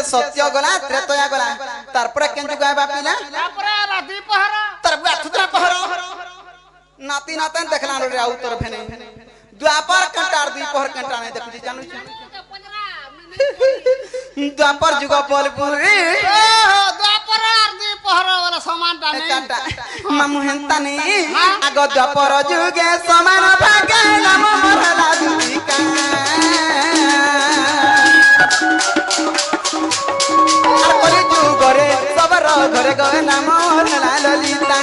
सत्य गला त्रेतया गला तारपरे केंजु गायबा पिला तारपरे राती पहर तरबा थुतरा पहर नाती नातन देखला रे आउ तर फेने द्वापर कंटार दुई पहर कंटा नहीं देखु जानू द्वापर जुग बोलपुर द्वापर आर दी पहर वाला समान टा नहीं मामू हेंता नहीं आगो द्वापर जुगे समान भागे नाम मोरला दुतिका আর কলি যুগরে সবার ঘরে গয়ে নাম মোরলা ললিতা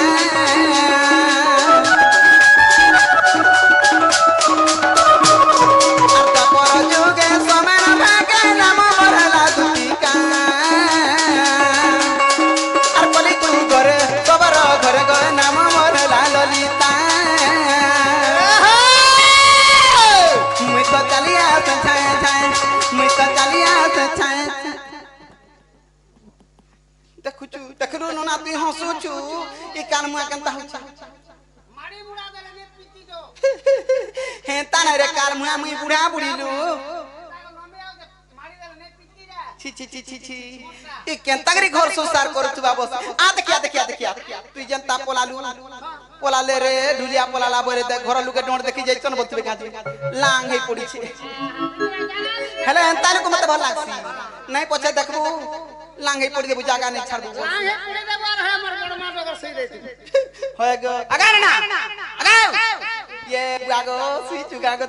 আর দ্বাপর যুগে সমান ভাগে নাম মোরলা দুতিকা আর কলি যুগরে সবার ঘরে গয়ে নাম মোরলা ললিতা মুই তো চালিয়া ছায় ছায় মুই তো চালিয়া ছায় দেখুচু দেখলু না তুই হসুচু ই কান মুয়া কেনতা হচ্ছে মারি মুড়া দেলে নে পিটি দো হে তানা রে কার মুয়া মুই বুড়া বুড়িলু মারি দেলে নে পিটি রা ছি ছি ছি ছি ছি ই কেনতা করি ঘর সংসার করছু বাবস আ দেখিয়া তুই জনতা পোলালে রে ঢুলিয়া পোলালা বরে দেখ ঘর লুকে ডোঁট দেখি যাইছন বলতবে কাজে লাং হেই পড়িছে হেলে তালে কো মতে ভাল লাগছি নাই পছে দেখবু लांग ही पड़ी देबू जागा नहीं छाड़ देबू लांग हे पड़ी देबो और हमर बड़मा डगर सही देती होय गो अगार ना अगार ये बुआगो सुई चुगागो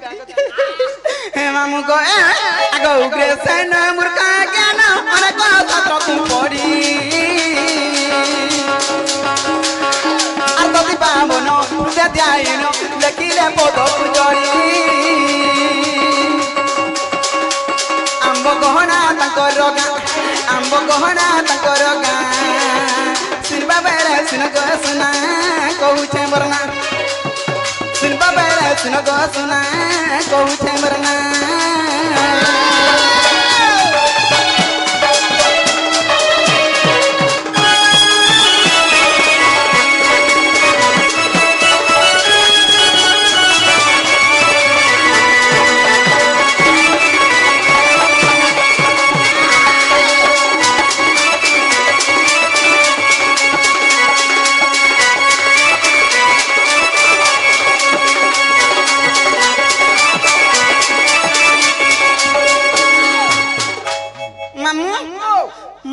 हे मामू गो आगो उग्रे से न मुर्का के न अरे को छात्र तू पड़ी आ तो दिबा मनो दे दियाइनो लेकिले पोडो पुजोरी आंबो गहना तांकर गा आंबो गहना तांकर गा सिनबा बेले सिन गो सुना कहू छे बरना सिनबा बेले सिन गो सुना कहू छे बरना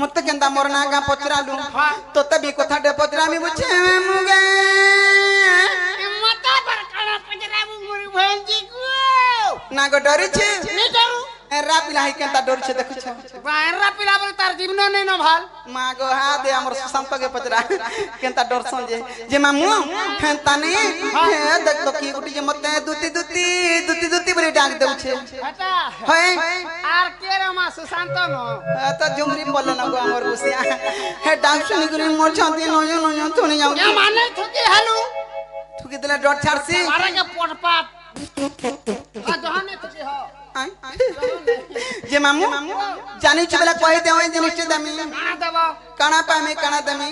मत केंदा मोरना गा पचरालू तोते भी कथा डे पचरामी बुझे मुगे मत पर कणा पचराबू मोरी भंजी को ना गो डरी छे नी डरू रा पिला ही केंता डर छे देखु छे बाहरा पिला बोले तार जीवन नहीं न भाल मा गो हा दे हमर सुशांत के पचरा केंता डर संजे जे मामू हेंता नहीं हे देख तो की गुटी जे मते दुती बरे डाक देउ छे हटा होय आर के रे मा सुशांत न त जुमरी बोले न गो हमर बुसिया हे डाक सुनी गुरी मोर छाती न थुनी जाऊ या माने थुकी हालू थुकी देले डर छाड़सी मारे के पोटपात आ जहाने थुकी हो जे मामू जानी छबला कहि दे ओइ जिनिस दमी काना देबो काना दमी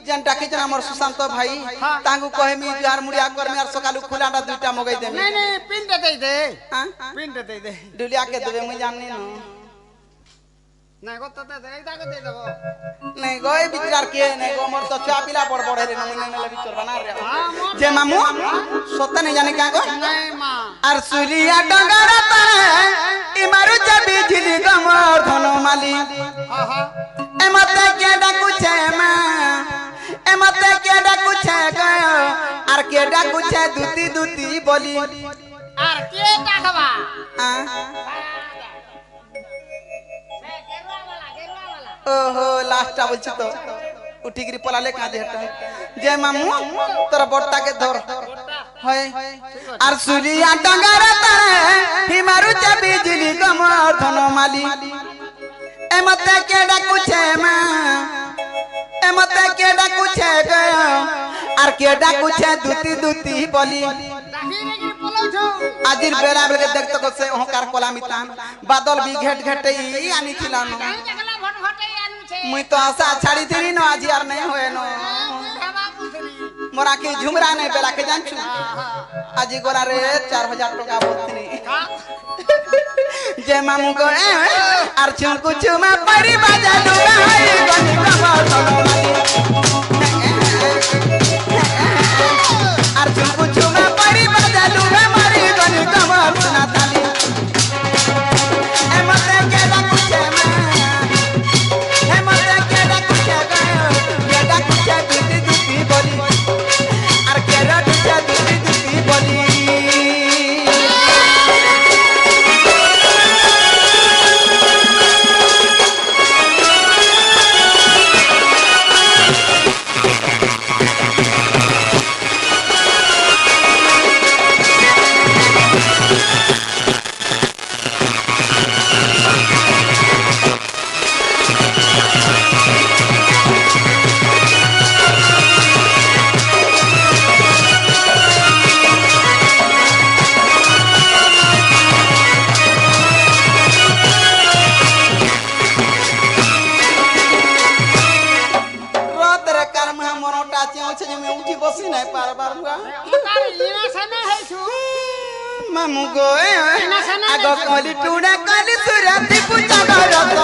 जन डाके जन हमर सुशांत भाई तांगु कहे मी बिहार मुड़िया कर में और सकालु खुलाडा दुटा मगै देमी नहीं पिंड दे दे हां पिंड दे दे डुलिया के देबे मुई जाननी न नहीं गो तो दे इदा को दे देबो नहीं गए बिचार के नहीं गो मोर तो छुआ पिला बड़ बड़ रे नमने ने बिचार बना रे जे मामू सोता नहीं जाने का गो नहीं मां आर सुलिया डंगर तले ई मारू जबी झिली गमर धन माली हां हां ए मते के डाकू छे मां ए मते के डाकू छे गयो आर के डाकू छे दुती बोली आर के डाकबा हां ओहो लास्टा बोलछ तो उठिगिरी पलाले का देहटा जय मामू तोरा बट्टा के धर होय आर सुलिया डंगर तले हिमारु चे बिजली गमर धन माली ए मते के डाकू छे मां ए मते के डाकू छे गयो आर के डाकू छे दुती बोली आजिर बेला बेले देख तो से ओहकार कोलामितान बादल भी घेट आनी थिला न मुई तो आशा छाड़ी थी न आज यार नहीं होए न मोरा के झुमरा नहीं बेला के जानछु आज गोरा रे 4000 टका बोलथनी जे मामू को आर छुन कुछ मा परी बाजा दुरा है गनी बाबा तनो आर छुन कुछ मा परी बाजा दुरा मारी गनी कमर सुना थाली ए मते के डाकू বসি নাই পারবার বুয়া ওটার ইনা সানা হেছু মামু গো আগ কলি টুড়া কলি সুরাতি পূজা করত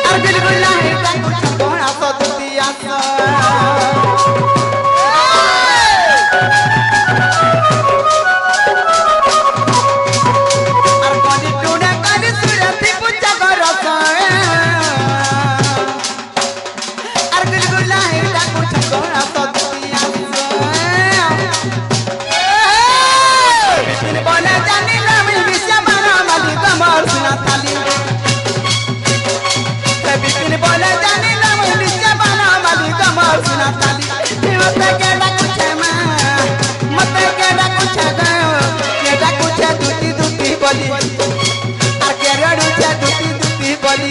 আর বিলকুল হেটা কুছ কোনা সদতি আস আর কলি টুড়া কলি সুরাতি পূজা করত আর বিলকুল হেটা কুছ কোনা সদতি আস বলে জানি না আমি বিশ্ব মারা মালি কমর সুনা তালি বিপিন বলে জানি না আমি বিশ্ব মারা মালি কমর সুনা তালি মতে কেডা কুছে মা মতে কেডা কুছে গयो কেডা কুছে দুটি দুটি বলি আর কেডা কুছে দুটি দুটি বলি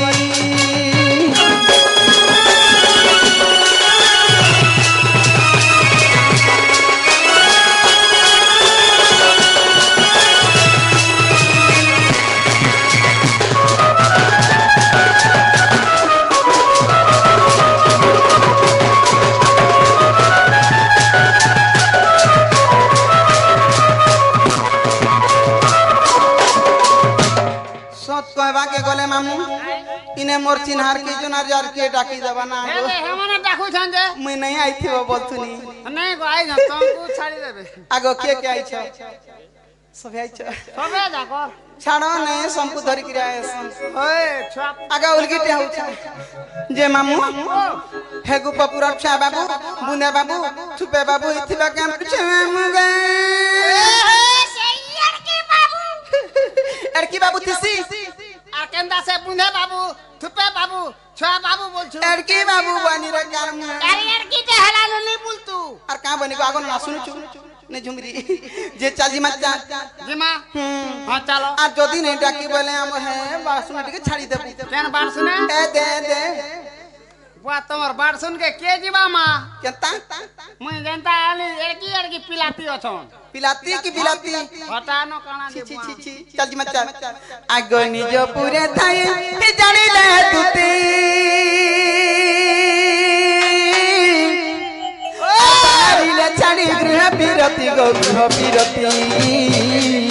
कहवा के गले मामू इने मोर चिन्हार के जोनार जार के डाकी देबा ना हे हमने डाकू छन जे मैं नहीं आई थी वो बोलतुनी नहीं गो आई न तुमको छाड़ी देबे आगो के आई छ सब आई छ सबे जाको छाड़ो नहीं संपु धरि कि आए ओए छाप आगा उलगिटे हो छ जे मामू हे गु पपुरा छा बाबू बुने बाबू थुपे बाबू इथिबा के हम छ मामू गे एड़की बाबू थिसी আর কেন্দা সে বুনে বাবু থুপে বাবু ছয়া বাবু বলছো एड़की बाबू बनी रे काम আরে আর কি তে হেলালো নি বলতু আর का बनी को आगो ना सुनु ने झुमरी जे चाजी मच्चा জিমা হ্যাঁ চলো আর যদি নেই ডাকি বলে हम है बासुना टिके छाड़ी देबू কেন বাড় শুনে ए दे दे বুয়া তোমার বাড় শুন কে জিবা মা केता মুই জানতা আলি এড়কি পিলাতি অছন पिलाती की पिलाती হটানো কানা ছি ছি ছি ছি चाजी मच्चा आगो निज पूरे थाई हे जानी ले तुती ओ ले छाड़ी गृह बिरती गो गृह बिरती